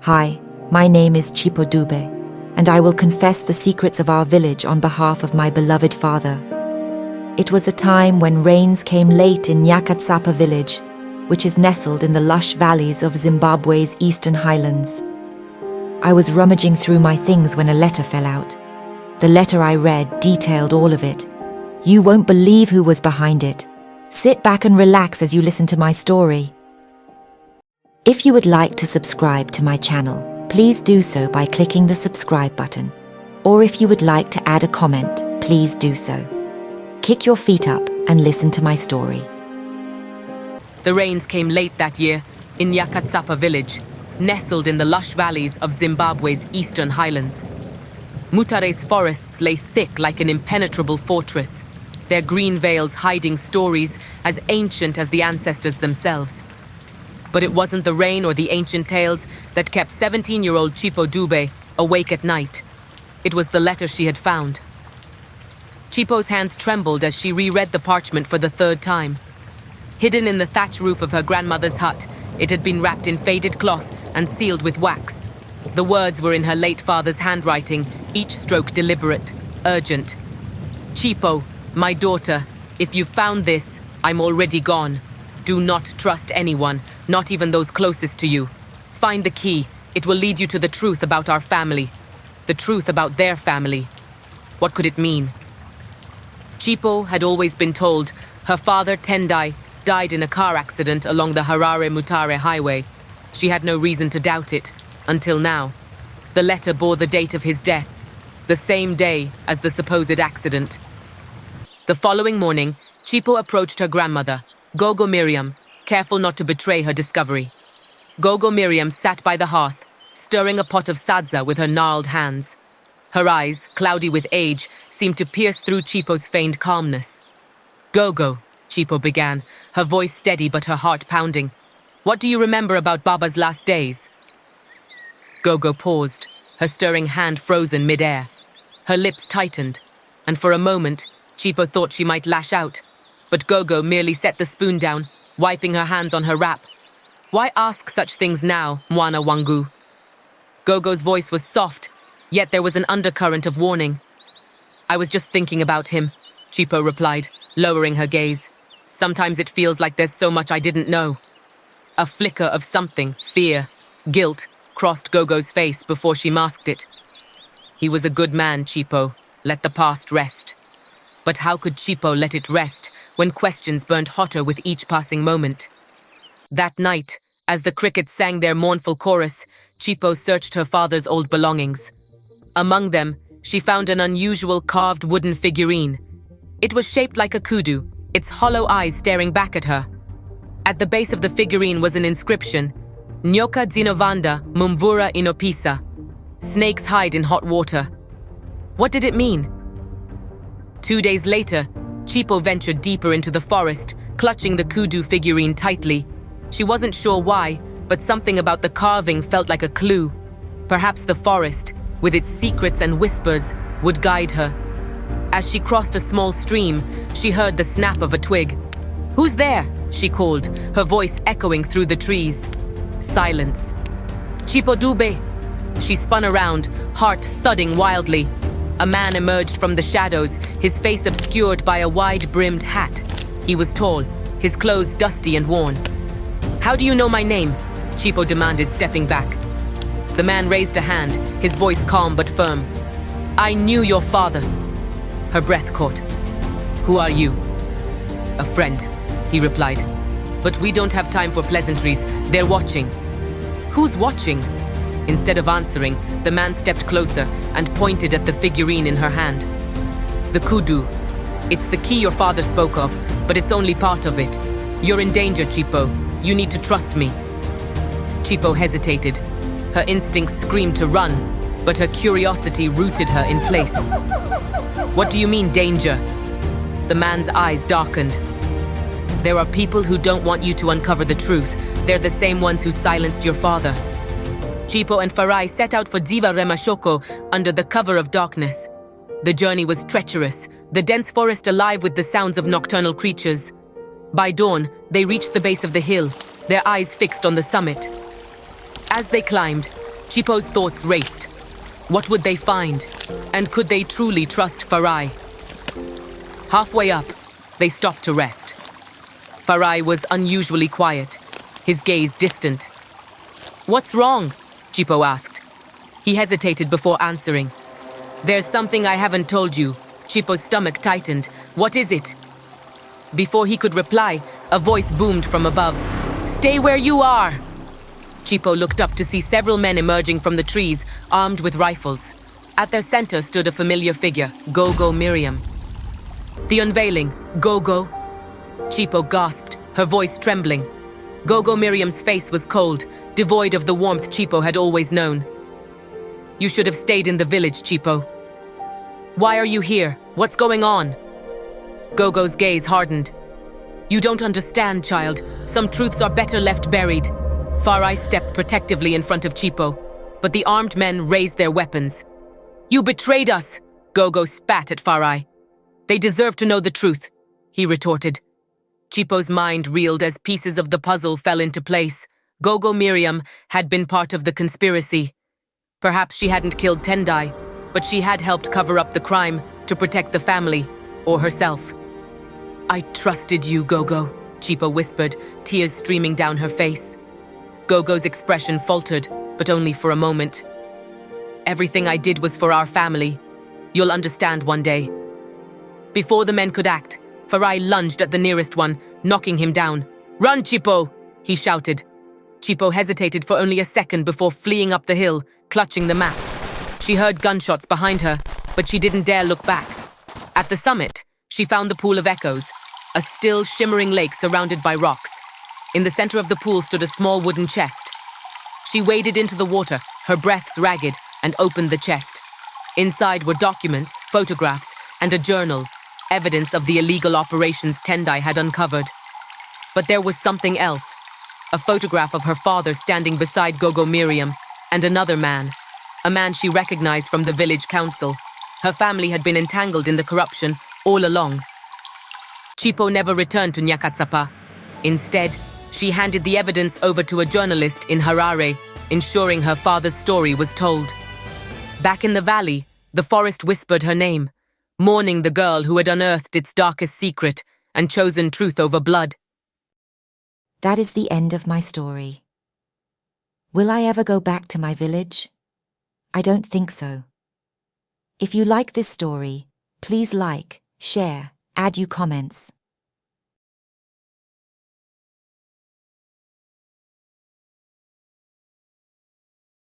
Hi, my name is Chipo Dube, and I will confess the secrets of our village on behalf of my beloved father. It was a time when rains came late in Nyakatsapa village, which is nestled in the lush valleys of Zimbabwe's eastern highlands. I was rummaging through my things when a letter fell out. The letter I read detailed all of it. You won't believe who was behind it. Sit back and relax as you listen to my story. If you would like to subscribe to my channel, please do so by clicking the subscribe button. Or if you would like to add a comment, please do so. Kick your feet up and listen to my story. The rains came late that year in Nyakatsapa village, nestled in the lush valleys of Zimbabwe's eastern highlands. Mutare's forests lay thick like an impenetrable fortress, their green veils hiding stories as ancient as the ancestors themselves. But it wasn't the rain or the ancient tales that kept 17-year-old Chipo Dube awake at night. It was the letter she had found. Chipo's hands trembled as she reread the parchment for the third time. Hidden in the thatch roof of her grandmother's hut, it had been wrapped in faded cloth and sealed with wax. The words were in her late father's handwriting, each stroke deliberate, urgent. Chipo, my daughter, if you found this, I'm already gone. Do not trust anyone, not even those closest to you. Find the key. It will lead you to the truth about our family. The truth about their family. What could it mean? Chipo had always been told her father, Tendai, died in a car accident along the Harare-Mutare highway. She had no reason to doubt it, until now. The letter bore the date of his death, the same day as the supposed accident. The following morning, Chipo approached her grandmother, Gogo Miriam, careful not to betray her discovery. Gogo Miriam sat by the hearth, stirring a pot of sadza with her gnarled hands. Her eyes, cloudy with age, seemed to pierce through Chipo's feigned calmness. Gogo, Chipo began, her voice steady but her heart pounding. What do you remember about Baba's last days? Gogo paused, her stirring hand frozen mid-air. Her lips tightened, and for a moment, Chipo thought she might lash out. But Gogo merely set the spoon down, wiping her hands on her wrap. Why ask such things now, Mwana Wangu? Gogo's voice was soft, yet there was an undercurrent of warning. I was just thinking about him, Chipo replied, lowering her gaze. Sometimes it feels like there's so much I didn't know. A flicker of something, fear, guilt, crossed Gogo's face before she masked it. He was a good man, Chipo. Let the past rest. But how could Chipo let it rest when questions burned hotter with each passing moment? That night, as the crickets sang their mournful chorus, Chipo searched her father's old belongings. Among them, she found an unusual carved wooden figurine. It was shaped like a kudu, its hollow eyes staring back at her. At the base of the figurine was an inscription, Nyoka Dzinovanda Mumvura Inopisa. Snakes hide in hot water. What did it mean? 2 days later, Chipo ventured deeper into the forest, clutching the kudu figurine tightly. She wasn't sure why, but something about the carving felt like a clue. Perhaps the forest, with its secrets and whispers, would guide her. As she crossed a small stream, she heard the snap of a twig. "Who's there?" she called, her voice echoing through the trees. Silence. "Chipo Dube." She spun around, heart thudding wildly. A man emerged from the shadows, his face obscured by a wide-brimmed hat. He was tall, his clothes dusty and worn. "How do you know my name?" Chipo demanded, stepping back. The man raised a hand, his voice calm but firm. "I knew your father." Her breath caught. "Who are you?" "A friend," he replied. "But we don't have time for pleasantries. They're watching." "Who's watching?" Instead of answering, the man stepped closer and pointed at the figurine in her hand. "The kudu. It's the key your father spoke of, but it's only part of it. You're in danger, Chipo. You need to trust me." Chipo hesitated. Her instincts screamed to run, but her curiosity rooted her in place. "What do you mean, danger?" The man's eyes darkened. "There are people who don't want you to uncover the truth. They're the same ones who silenced your father." Chipo and Farai set out for Diva Remashoko under the cover of darkness. The journey was treacherous, the dense forest alive with the sounds of nocturnal creatures. By dawn, they reached the base of the hill, their eyes fixed on the summit. As they climbed, Chipo's thoughts raced. What would they find? And could they truly trust Farai? Halfway up, they stopped to rest. Farai was unusually quiet, his gaze distant. "What's wrong?" Chipo asked. He hesitated before answering. "There's something I haven't told you." Chipo's stomach tightened. "What is it?" Before he could reply, a voice boomed from above. "Stay where you are!" Chipo looked up to see several men emerging from the trees, armed with rifles. At their center stood a familiar figure, Gogo Miriam. The unveiling, Gogo. Chipo gasped, her voice trembling. Gogo Miriam's face was cold, devoid of the warmth Chipo had always known. "You should have stayed in the village, Chipo." "Why are you here? What's going on?" Gogo's gaze hardened. "You don't understand, child. Some truths are better left buried." Farai stepped protectively in front of Chipo, but the armed men raised their weapons. "You betrayed us!" Gogo spat at Farai. "They deserve to know the truth," he retorted. Chipo's mind reeled as pieces of the puzzle fell into place. Gogo Miriam had been part of the conspiracy. Perhaps she hadn't killed Tendai, but she had helped cover up the crime to protect the family, or herself. "I trusted you, Gogo," Chipo whispered, tears streaming down her face. Gogo's expression faltered, but only for a moment. "Everything I did was for our family. You'll understand one day." Before the men could act, Farai lunged at the nearest one, knocking him down. "Run, Chipo!" he shouted. Chipo hesitated for only a second before fleeing up the hill, clutching the map. She heard gunshots behind her, but she didn't dare look back. At the summit, she found the Pool of Echoes, a still, shimmering lake surrounded by rocks. In the center of the pool stood a small wooden chest. She waded into the water, her breaths ragged, and opened the chest. Inside were documents, photographs, and a journal, evidence of the illegal operations Tendai had uncovered. But there was something else. A photograph of her father standing beside Gogo Miriam, and another man. A man she recognized from the village council. Her family had been entangled in the corruption all along. Chipo never returned to Nyakatsapa. Instead, she handed the evidence over to a journalist in Harare, ensuring her father's story was told. Back in the valley, the forest whispered her name, mourning the girl who had unearthed its darkest secret and chosen truth over blood. That is the end of my story. Will I ever go back to my village? I don't think so. If you like this story, please like, share, add your comments.